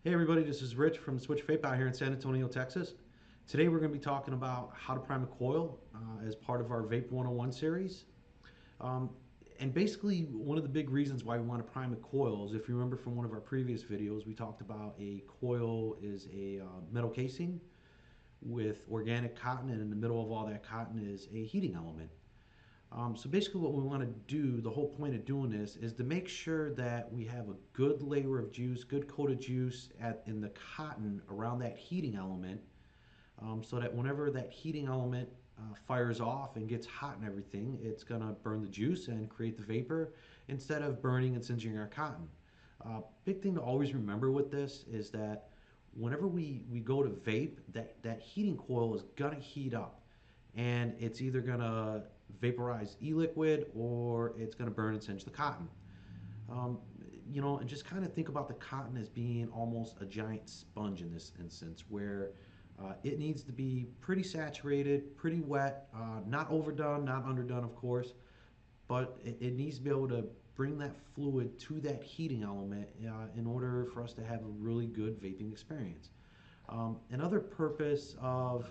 Hey everybody, this is Rich from Switch Vape out here in San Antonio, Texas. Today we're going to be talking about how to prime a coil as part of our Vape 101 series. Um, and basically, one of the big reasons why we want to prime a coil is, if you remember from one of our previous videos, we talked about a coil is a metal casing with organic cotton, and in the middle of all that cotton is a heating element. So basically what we want to do, the whole point of doing this is to make sure that we have a good layer of juice, good coated juice in the cotton around that heating element, so that whenever that heating element fires off and gets hot and everything, it's going to burn the juice and create the vapor instead of burning and singeing our cotton. Big thing to always remember with this is that whenever we go to vape, that heating coil is going to heat up, and it's either going to vaporize e-liquid or it's going to burn and singe the cotton. Um, and just kind of think about the cotton as being almost a giant sponge in this instance, where it needs to be pretty saturated, pretty wet, not overdone, not underdone, of course, but it needs to be able to bring that fluid to that heating element in order for us to have a really good vaping experience. Another purpose of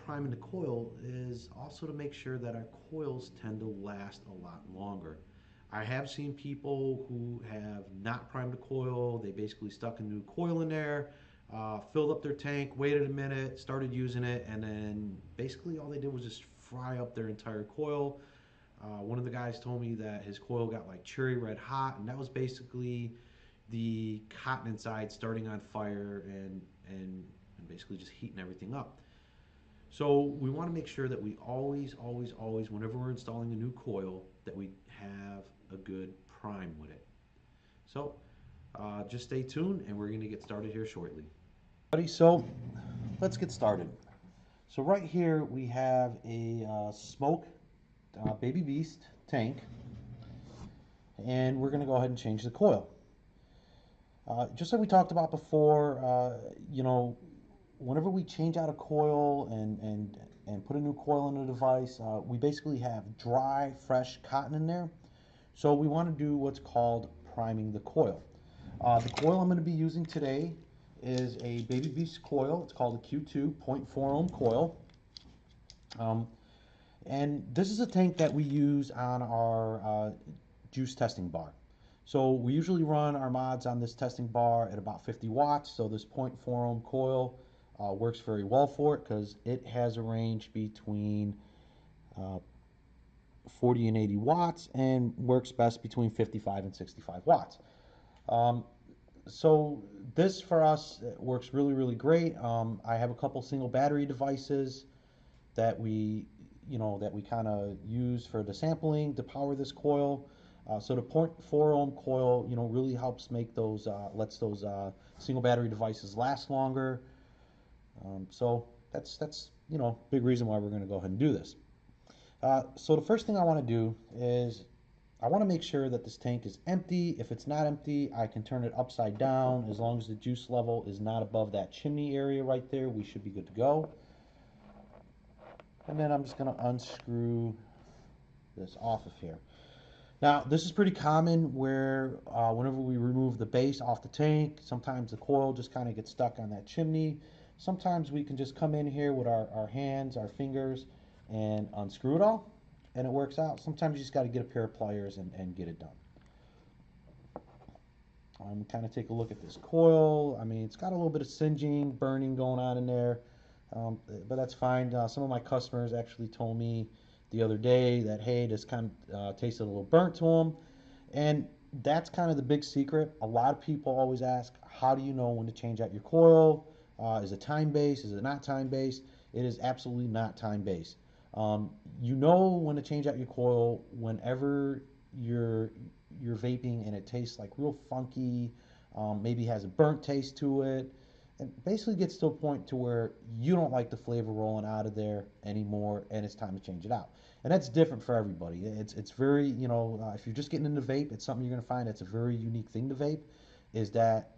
priming the coil is also to make sure that our coils tend to last a lot longer. I have seen people who have not primed the coil. They basically stuck a new coil in there, filled up their tank, waited a minute, started using it, and then basically all they did was just fry up their entire coil. One of the guys told me that his coil got like cherry red hot, and that was basically the cotton inside starting on fire and basically just heating everything up. So we want to make sure that we always, whenever we're installing a new coil, that we have a good prime with it. So just stay tuned, and we're going to get started here shortly. So let's get started. So right here we have a smoke Baby Beast tank, and we're going to go ahead and change the coil. Just like we talked about before, whenever we change out a coil and put a new coil in the device, we basically have dry, fresh cotton in there. So we want to do what's called priming the coil. The coil I'm going to be using today is a Baby Beast coil. It's called a Q2 0.4 ohm coil. And this is a tank that we use on our juice testing bar. So we usually run our mods on this testing bar at about 50 watts. So this 0.4 ohm coil works very well for it because it has a range between 40 and 80 watts and works best between 55 and 65 watts. So this for us works really great. I have a couple single battery devices that we kind of use for the sampling to power this coil. So the 0.4 ohm coil, really helps make those, lets those single battery devices last longer. So that's big reason why we're going to go ahead and do this. So the first thing I want to do is I want to make sure that this tank is empty. If it's not empty, I can turn it upside down. As long as the juice level is not above that chimney area right there, we should be good to go. And then I'm just going to unscrew this off of here. Now, this is pretty common where whenever we remove the base off the tank, sometimes the coil just kind of gets stuck on that chimney. Sometimes we can just come in here with our hands, our fingers, and unscrew it all, and it works out. Sometimes you just got to get a pair of pliers and get it done. Kind of take a look at this coil. I mean, it's got a little bit of singeing, burning going on in there, but that's fine. Some of my customers actually told me the other day that, hey, this kind of tasted a little burnt to them, and that's kind of the big secret. A lot of people always ask, how do you know when to change out your coil? Is it time-based? Is it not time-based? It is absolutely not time-based. You know when to change out your coil whenever you're vaping and it tastes like real funky, maybe has a burnt taste to it, and basically gets to a point to where you don't like the flavor rolling out of there anymore, and it's time to change it out. And that's different for everybody. It's very, if you're just getting into vape, it's something you're going to find that's a very unique thing to vape, is that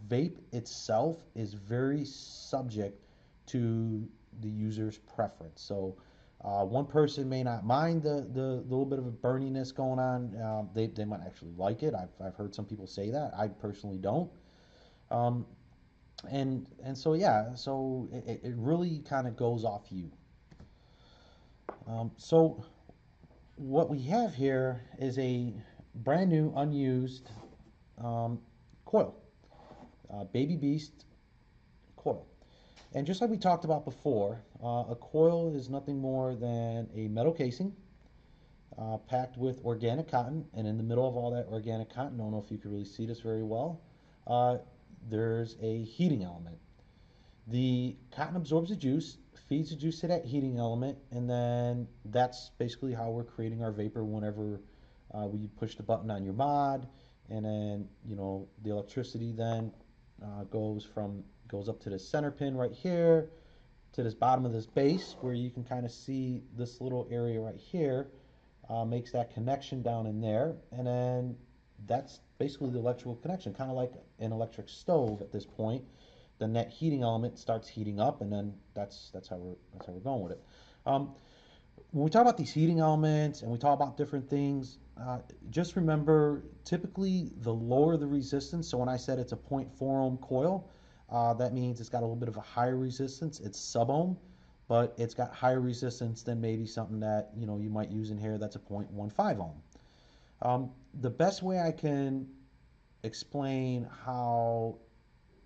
vape itself is very subject to the user's preference. So one person may not mind the little bit of a burniness going on. They might actually like it. I've heard some people say that. I personally don't. Um, and so yeah, so it really kind of goes off you. So what we have here is a brand new unused um, coil, Baby Beast coil. And just like we talked about before, a coil is nothing more than a metal casing packed with organic cotton. And in the middle of all that organic cotton, I don't know if you can really see this very well, uh, there's a heating element. The cotton absorbs the juice, feeds the juice to that heating element, and then that's basically how we're creating our vapor whenever we push the button on your mod, and then the electricity then goes up to the center pin right here to this bottom of this base where you can kind of see this little area right here makes that connection down in there, and then that's basically the electrical connection, kind of like an electric stove at this point. Then that heating element starts heating up, and then that's how we're going with it. Um, when we talk about these heating elements and we talk about different things, just remember typically the lower the resistance. So when I said it's a zero point 0.4 ohm coil, that means it's got a little bit of a higher resistance. It's sub ohm, but it's got higher resistance than maybe something that you might use in here that's a 0.15 ohm. The best way I can explain how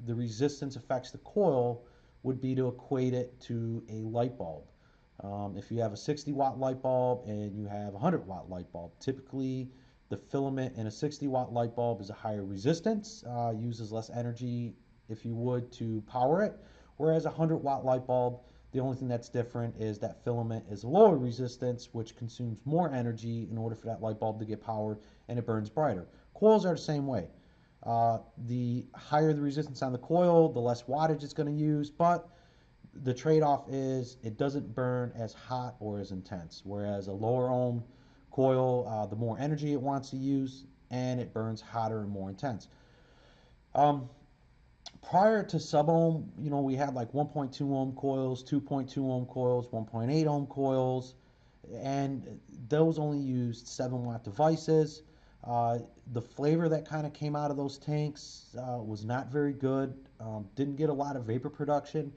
the resistance affects the coil would be to equate it to a light bulb. If you have a 60-watt light bulb and you have a 100-watt light bulb, typically the filament in a 60-watt light bulb is a higher resistance, uses less energy, if you would, to power it, whereas a 100-watt light bulb, the only thing that's different is that filament is lower resistance, which consumes more energy in order for that light bulb to get powered, and it burns brighter. Coils are the same way. The higher the resistance on the coil, the less wattage it's going to use, but the trade-off is it doesn't burn as hot or as intense, whereas a lower ohm coil, the more energy it wants to use, and it burns hotter and more intense. Um, Prior to sub ohm, we had like 1.2 ohm coils, 2.2 ohm coils, 1.8 ohm coils, and those only used 7-watt devices. The flavor that kind of came out of those tanks was not very good. Didn't get a lot of vapor production.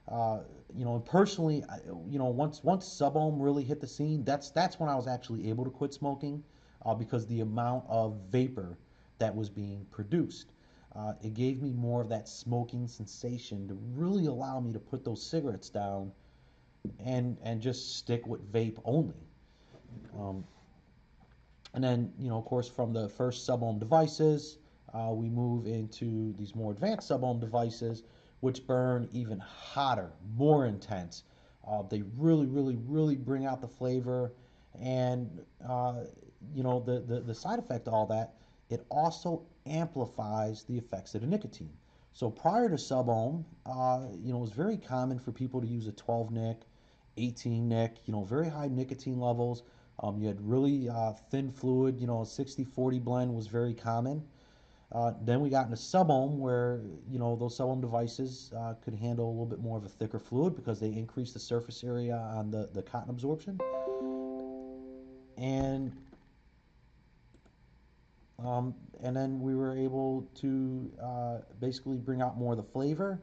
Uh, and personally, once sub ohm really hit the scene, that's when I was actually able to quit smoking because the amount of vapor that was being produced. It gave me more of that smoking sensation to really allow me to put those cigarettes down and just stick with vape only. Um, and then, of course, from the first sub-ohm devices, we move into these more advanced sub-ohm devices, which burn even hotter, more intense. They really, really, really bring out the flavor. And, the side effect of all that, it also amplifies the effects of the nicotine. So prior to sub-ohm, it was very common for people to use a 12 nic, 18 nic, very high nicotine levels. You had really thin fluid, 60-40 blend was very common. Then we got into sub-ohm where, those sub-ohm devices could handle a little bit more of a thicker fluid because they increase the surface area on the cotton absorption. And and then we were able to basically bring out more of the flavor.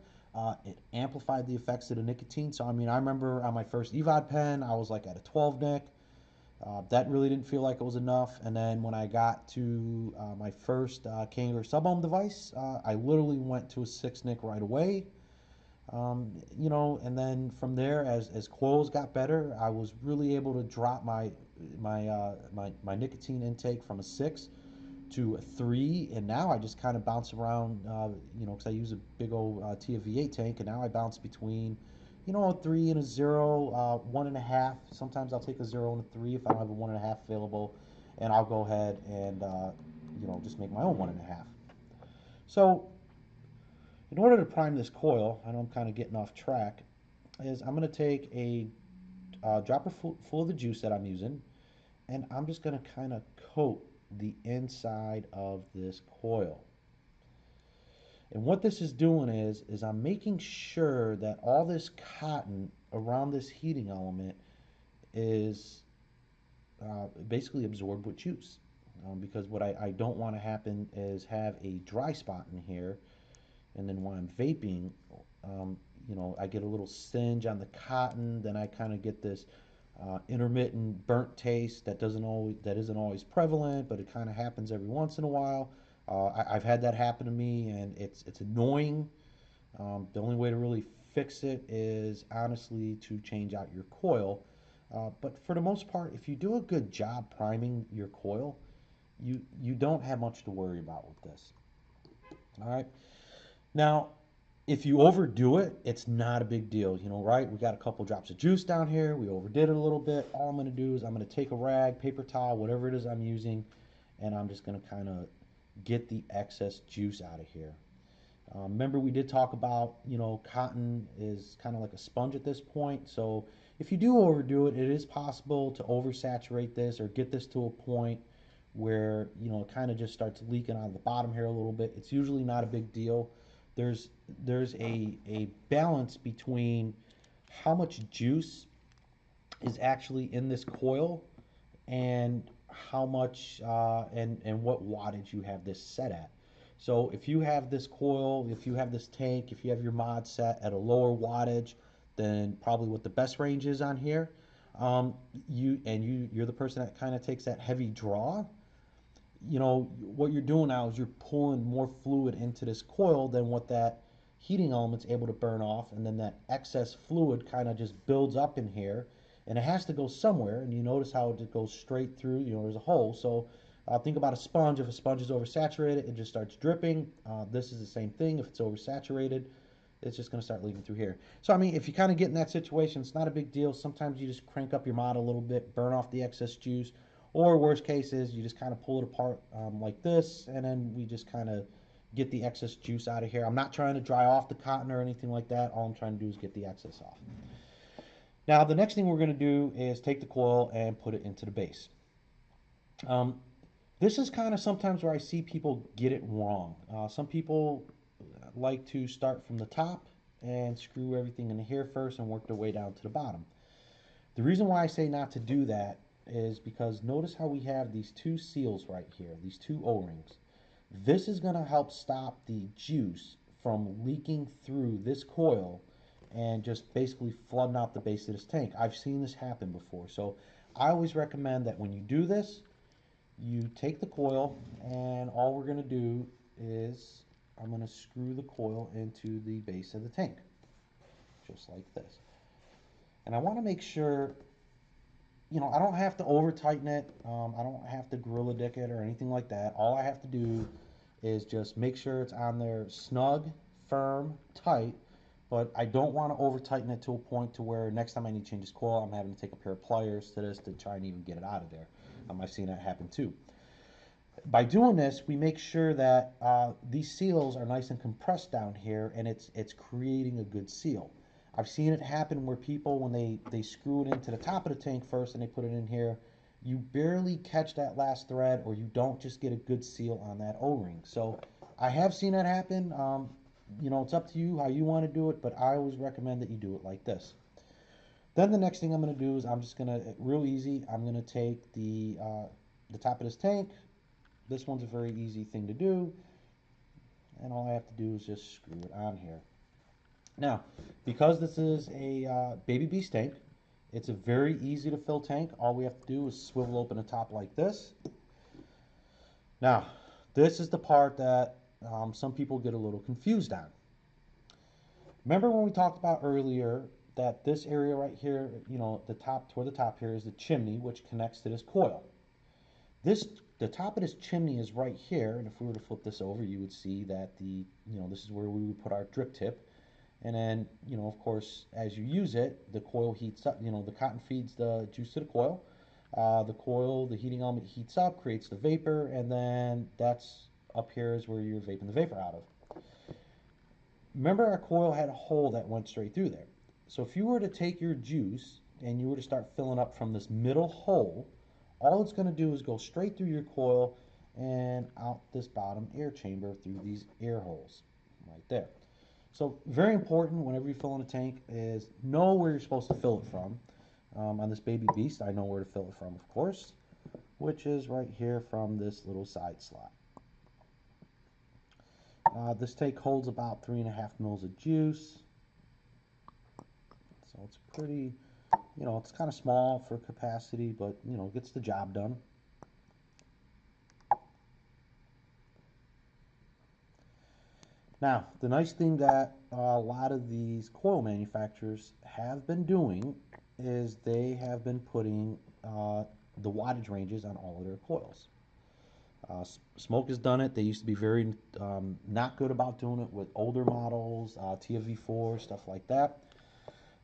It amplified the effects of the nicotine. So, I mean, I remember on my first EVOD pen, I was like at a 12 nic. That really didn't feel like it was enough. And then when I got to my first Kangaroo sub-ohm device, I literally went to a 6 nic right away. And then from there, as coils got better, I was really able to drop my nicotine intake from a 6 to a 3, and now I just kind of bounce around, because I use a big old Tia V8 tank, and now I bounce between, a 3 and a 0, 1.5. Sometimes I'll take a 0 and a 3 if I don't have a 1.5 available, and I'll go ahead and, just make my own 1.5. So, in order to prime this coil, I know I'm kind of getting off track, is I'm going to take a dropper full of the juice that I'm using, and I'm just going to kind of coat the inside of this coil. And what this is doing is I'm making sure that all this cotton around this heating element is basically absorbed with juice. Because what I don't want to happen is have a dry spot in here and then when I'm vaping, um, I get a little singe on the cotton. Then I kind of get this intermittent burnt taste that isn't always prevalent, but it kind of happens every once in a while. I've had that happen to me, and it's annoying. The only way to really fix it is honestly to change out your coil. But for the most part, if you do a good job priming your coil, you don't have much to worry about with this. All right. Now, if you overdo it, it's not a big deal, right? We got a couple drops of juice down here. We overdid it a little bit. All I'm going to do is I'm going to take a rag, paper towel, whatever it is I'm using, and I'm just going to kind of get the excess juice out of here. Remember, we did talk about, cotton is kind of like a sponge at this point. So if you do overdo it, it is possible to oversaturate this or get this to a point where, it kind of just starts leaking out of the bottom here a little bit. It's usually not a big deal. There's there's a balance between how much juice is actually in this coil and how much and what wattage you have this set at. So if you have this coil, if you have this tank, if you have your mod set at a lower wattage than probably what the best range is on here, you're the person that kind of takes that heavy draw. What you're doing now is you're pulling more fluid into this coil than what that heating element's able to burn off, and then that excess fluid kind of just builds up in here, and it has to go somewhere. And you notice how it goes straight through. There's a hole. So think about a sponge. If a sponge is oversaturated, it just starts dripping. This is the same thing. If it's oversaturated, it's just going to start leaking through here. So I mean, if you kind of get in that situation, it's not a big deal. Sometimes you just crank up your mod a little bit, burn off the excess juice, or worst case is you just kind of pull it apart like this, and then we just kind of get the excess juice out of here. I'm not trying to dry off the cotton or anything like that. All I'm trying to do is get the excess off. Now, the next thing we're going to do is take the coil and put it into the base. This is kind of sometimes where I see people get it wrong. Some people like to start from the top and screw everything in here first and work their way down to the bottom. The reason why I say not to do that is because notice how we have these two seals right here, these two O-rings. This is going to help stop the juice from leaking through this coil and just basically flooding out the base of this tank. I've seen this happen before. So I always recommend that when you do this, you take the coil, and all we're going to do is I'm going to screw the coil into the base of the tank, just like this. And I want to make sure, I don't have to over tighten it. I don't have to Gorilla Dick it or anything like that. All I have to do is just make sure it's on there snug, firm, tight, but I don't want to over tighten it to a point to where next time I need to change this coil, I'm having to take a pair of pliers to this to try and even get it out of there. I've seen that happen too. By doing this, we make sure that these seals are nice and compressed down here, and it's creating a good seal. I've seen it happen where people, when they screw it into the top of the tank first and they put it in here, you barely catch that last thread, or you don't just get a good seal on that O-ring. So I have seen that happen. It's up to you how you want to do it, but I always recommend that you do it like this. Then the next thing I'm going to do is I'm just going to, real easy, I'm going to take the top of this tank. This one's a very easy thing to do, and all I have to do is just screw it on here. Now, because this is a Baby Beast tank, it's a very easy to fill tank. All we have to do is swivel open the top like this. Now, this is the part that some people get a little confused on. Remember when we talked about earlier that this area right here, the top, toward the top here is the chimney, which connects to this coil. The top of this chimney is right here, and if we were to flip this over, you would see that this is where we would put our drip tip. And then, of course, as you use it, the coil heats up. The cotton feeds the juice to the coil. The heating element heats up, creates the vapor, and then that's up here is where you're vaping the vapor out of. Remember, our coil had a hole that went straight through there. So if you were to take your juice and you were to start filling up from this middle hole, all it's going to do is go straight through your coil and out this bottom air chamber through these air holes right there. So very important whenever you fill in a tank is know where you're supposed to fill it from. On this Baby Beast, I know where to fill it from, of course, which is right here from this little side slot. This tank holds about 3.5 mils of juice, so it's pretty, it's kind of small for capacity, but gets the job done. Now, the nice thing that a lot of these coil manufacturers have been doing is they have been putting the wattage ranges on all of their coils. Smoke has done it. They used to be very not good about doing it with older models, TFV4, stuff like that.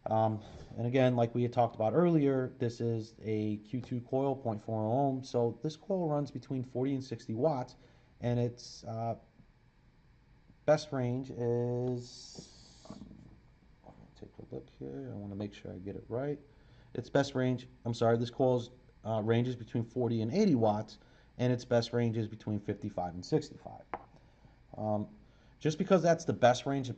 Um, and again, like we had talked about earlier, this is a Q2 coil, 0.40 ohm. So this coil runs between 40 and 60 watts, and its best range is, take a look here. I want to make sure I get it right. Its best range, I'm sorry, this coil's ranges between 40 and 80 watts, and its best range is between 55 and 65. Um, just because that's the best range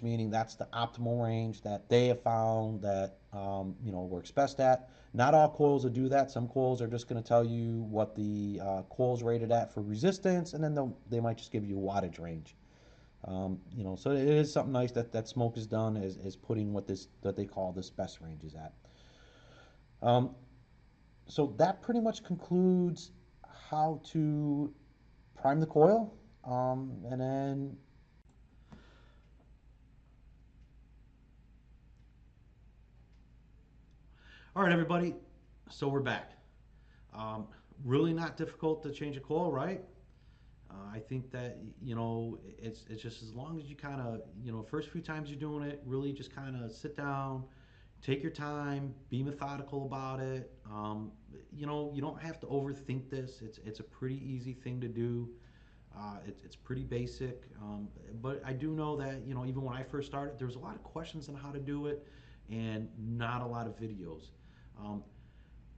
meaning that's the optimal range that they have found that works best at. Not all coils will do that. Some coils are just going to tell you what the coil's rated at for resistance, and then they might just give you a wattage range. So it is something nice that Smoke has done is putting what they call this best ranges at. Um, so that pretty much concludes how to prime the coil, and then all right, everybody. So we're back. Um, really not difficult to change a coil, right? I think that it's just as long as you kind of first few times you're doing it, really just kind of sit down, take your time, be methodical about it. You don't have to overthink this. It's a pretty easy thing to do. It's pretty basic, but I do know that even when I first started, there was a lot of questions on how to do it, and not a lot of videos. Um,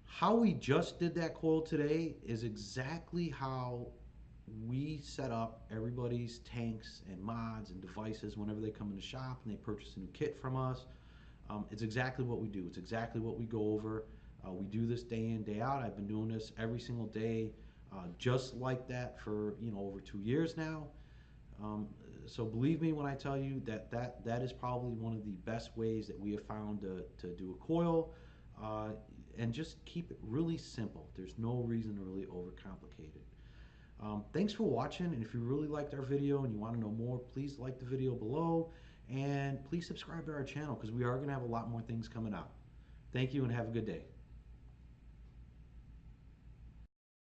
how we just did that coil today is exactly how we set up everybody's tanks and mods and devices whenever they come in the shop and they purchase a new kit from us. It's exactly what we do. It's exactly what we go over. We do this day in, day out. I've been doing this every single day, just like that for over 2 years now. Um, so believe me when I tell you that is probably one of the best ways that we have found to do a coil, uh, and just keep it really simple. There's no reason to really overcomplicate it. Thanks for watching, and if you really liked our video and you want to know more, please like the video below, and please subscribe to our channel because we are going to have a lot more things coming out. Thank you and have a good day.